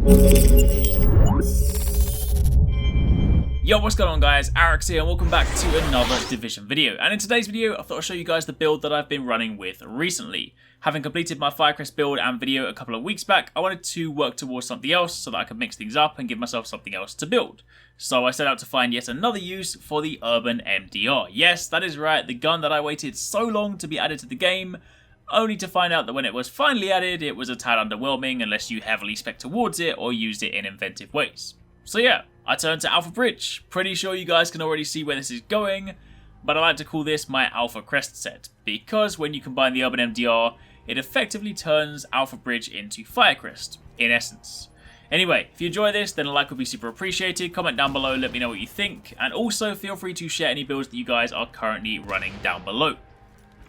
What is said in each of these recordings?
Yo, what's going on guys, Arekkz here and welcome back to another Division video. And in today's video, I thought I'd show you guys the build that I've been running with recently. Having completed my Crest build and video a couple of weeks back, I wanted to work towards something else so that I could mix things up and give myself something else to build. So I set out to find yet another use for the Urban MDR. Yes, that is right, the gun that I waited so long to be added to the game, only to find out that when it was finally added, it was a tad underwhelming unless you heavily spec towards it or used it in inventive ways. So yeah, I turned to Alpha Bridge. Pretty sure you guys can already see where this is going, but I like to call this my Alpha Crest set, because when you combine the Urban MDR, it effectively turns Alpha Bridge into Crest, in essence. Anyway, if you enjoy this, then a like would be super appreciated. Comment down below, let me know what you think, and also feel free to share any builds that you guys are currently running down below.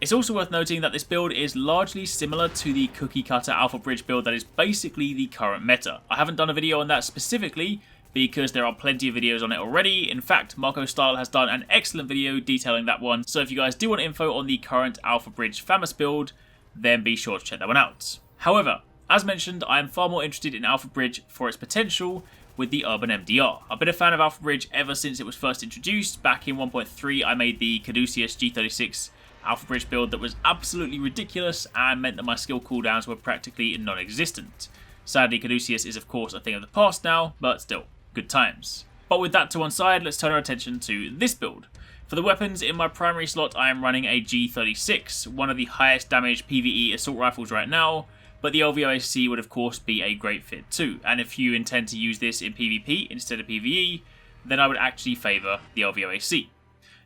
It's also worth noting that this build is largely similar to the cookie cutter Alpha Bridge build that is basically the current meta. I haven't done a video on that specifically, because there are plenty of videos on it already. In fact, Marco Style has done an excellent video detailing that one, so if you guys do want info on the current Alpha Bridge famous build, then be sure to check that one out. However, as mentioned, I am far more interested in Alpha Bridge for its potential with the Urban MDR. I've been a fan of Alpha Bridge ever since it was first introduced. Back in 1.3, I made the Caduceus G36 Alpha Bridge build that was absolutely ridiculous and meant that my skill cooldowns were practically non-existent. Sadly, Caduceus is of course a thing of the past now, but still, good times. But with that to one side, let's turn our attention to this build. For the weapons, in my primary slot I am running a G36, one of the highest damage PvE assault rifles right now, but the LVOAC would of course be a great fit too, and if you intend to use this in PvP instead of PvE, then I would actually favour the LVOAC.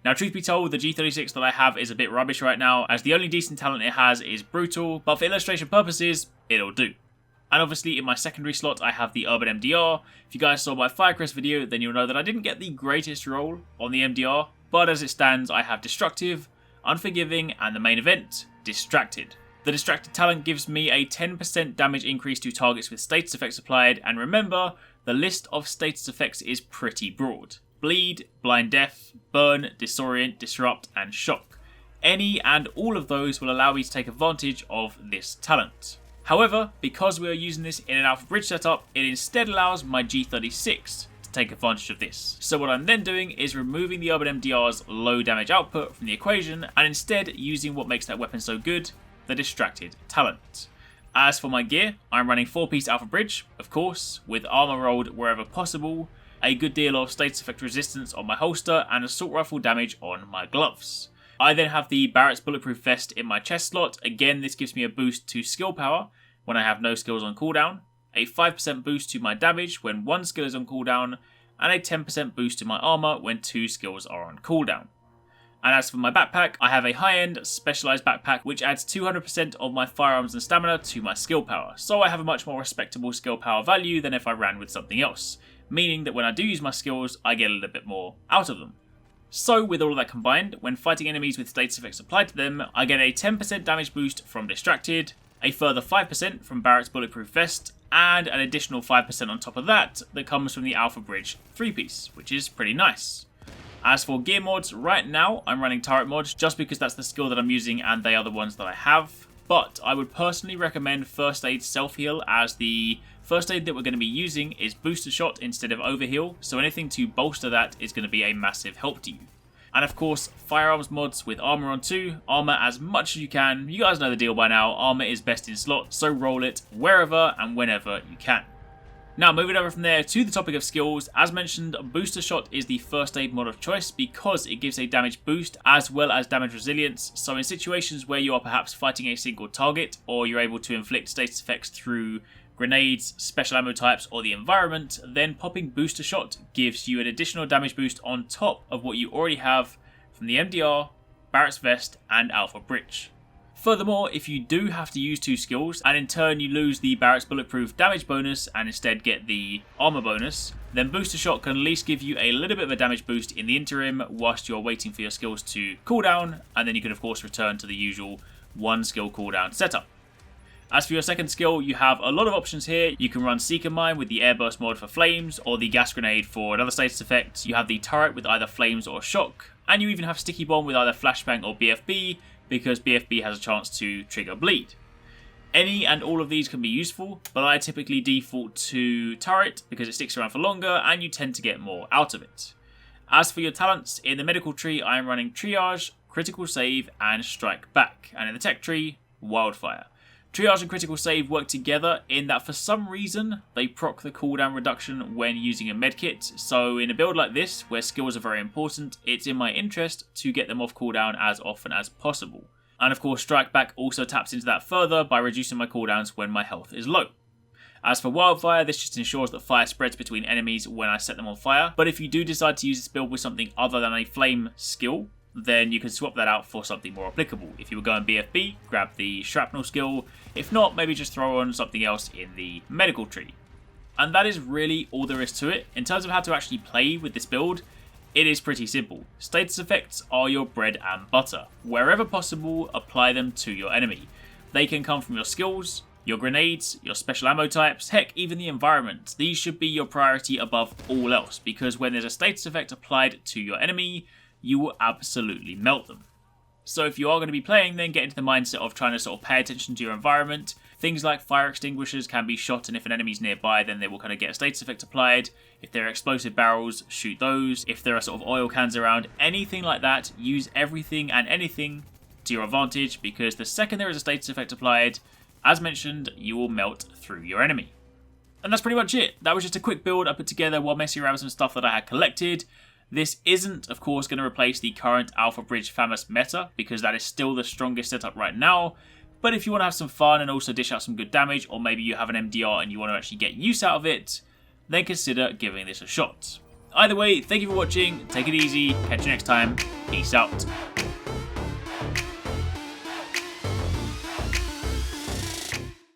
Now truth be told, the G36 that I have is a bit rubbish right now, as the only decent talent it has is Brutal, but for illustration purposes, it'll do. And obviously in my secondary slot I have the Urban MDR. If you guys saw my Crest video, then you'll know that I didn't get the greatest roll on the MDR, but as it stands I have Destructive, Unforgiving, and the main event, Distracted. The Distracted talent gives me a 10% damage increase to targets with status effects applied, and remember, the list of status effects is pretty broad. Bleed, Blind Death, Burn, Disorient, Disrupt, and Shock. Any and all of those will allow me to take advantage of this talent. However, because we are using this in an Alpha Bridge setup, it instead allows my G36 to take advantage of this. So what I'm then doing is removing the Urban MDR's low damage output from the equation, and instead using what makes that weapon so good, the Distracted talent. As for my gear, I'm running 4-piece Alpha Bridge, of course, with armor rolled wherever possible, a good deal of status effect resistance on my holster, and assault rifle damage on my gloves. I then have the Arekkz bulletproof vest in my chest slot. Again, this gives me a boost to skill power when I have no skills on cooldown, a 5% boost to my damage when one skill is on cooldown, and a 10% boost to my armor when 2 skills are on cooldown. And as for my backpack, I have a high-end specialized backpack which adds 200% of my firearms and stamina to my skill power, so I have a much more respectable skill power value than if I ran with something else, meaning that when I do use my skills, I get a little bit more out of them. So with all of that combined, when fighting enemies with status effects applied to them, I get a 10% damage boost from Distracted, a further 5% from Arekkz bulletproof vest, and an additional 5% on top of that comes from the Alpha Bridge 3-piece, which is pretty nice. As for gear mods, right now I'm running turret mods just because that's the skill that I'm using and they are the ones that I have, but I would personally recommend First Aid Self-Heal, as the first aid that we're going to be using is Booster Shot instead of Overheal, so anything to bolster that is going to be a massive help to you. And of course, firearms mods with armor on too, armor as much as you can. You guys know the deal by now, armor is best in slot, so roll it wherever and whenever you can. Now moving over from there to the topic of skills, as mentioned, Booster Shot is the first aid mod of choice because it gives a damage boost as well as damage resilience, so in situations where you are perhaps fighting a single target or you're able to inflict status effects through grenades, special ammo types, or the environment, then popping Booster Shot gives you an additional damage boost on top of what you already have from the MDR, Arekkz Vest, and Alpha Bridge. Furthermore, if you do have to use 2 skills, and in turn you lose the Arekkz bulletproof damage bonus and instead get the armor bonus, then Booster Shot can at least give you a little bit of a damage boost in the interim whilst you're waiting for your skills to cooldown, and then you can of course return to the usual 1 skill cooldown setup. As for your second skill, you have a lot of options here. You can run Seeker Mine with the Airburst mod for flames, or the Gas Grenade for another status effect. You have the Turret with either flames or shock, and you even have Sticky Bomb with either Flashbang or BFB, because BFB has a chance to trigger bleed. Any and all of these can be useful, but I typically default to turret because it sticks around for longer and you tend to get more out of it. As for your talents, in the medical tree I am running triage, critical save and strike back, and in the tech tree, wildfire. Triage and critical save work together in that for some reason they proc the cooldown reduction when using a medkit, so in a build like this where skills are very important, it's in my interest to get them off cooldown as often as possible. And of course strike back also taps into that further by reducing my cooldowns when my health is low. As for wildfire, this just ensures that fire spreads between enemies when I set them on fire, but if you do decide to use this build with something other than a flame skill, then you can swap that out for something more applicable. If you were going BFB, grab the shrapnel skill. If not, maybe just throw on something else in the medical tree. And that is really all there is to it. In terms of how to actually play with this build, it is pretty simple. Status effects are your bread and butter. Wherever possible, apply them to your enemy. They can come from your skills, your grenades, your special ammo types, heck, even the environment. These should be your priority above all else, because when there's a status effect applied to your enemy, you will absolutely melt them. So if you are going to be playing, then get into the mindset of trying to sort of pay attention to your environment. Things like fire extinguishers can be shot, and if an enemy's nearby, then they will kind of get a status effect applied. If there are explosive barrels, shoot those. If there are sort of oil cans around, anything like that, use everything and anything to your advantage, because the second there is a status effect applied, as mentioned, you will melt through your enemy. And that's pretty much it. That was just a quick build I put together while messing around with some stuff that I had collected. This isn't, of course, going to replace the current Alpha Bridge FAMAS meta, because that is still the strongest setup right now. But if you want to have some fun and also dish out some good damage, or maybe you have an MDR and you want to actually get use out of it, then consider giving this a shot. Either way, thank you for watching, take it easy, catch you next time, peace out.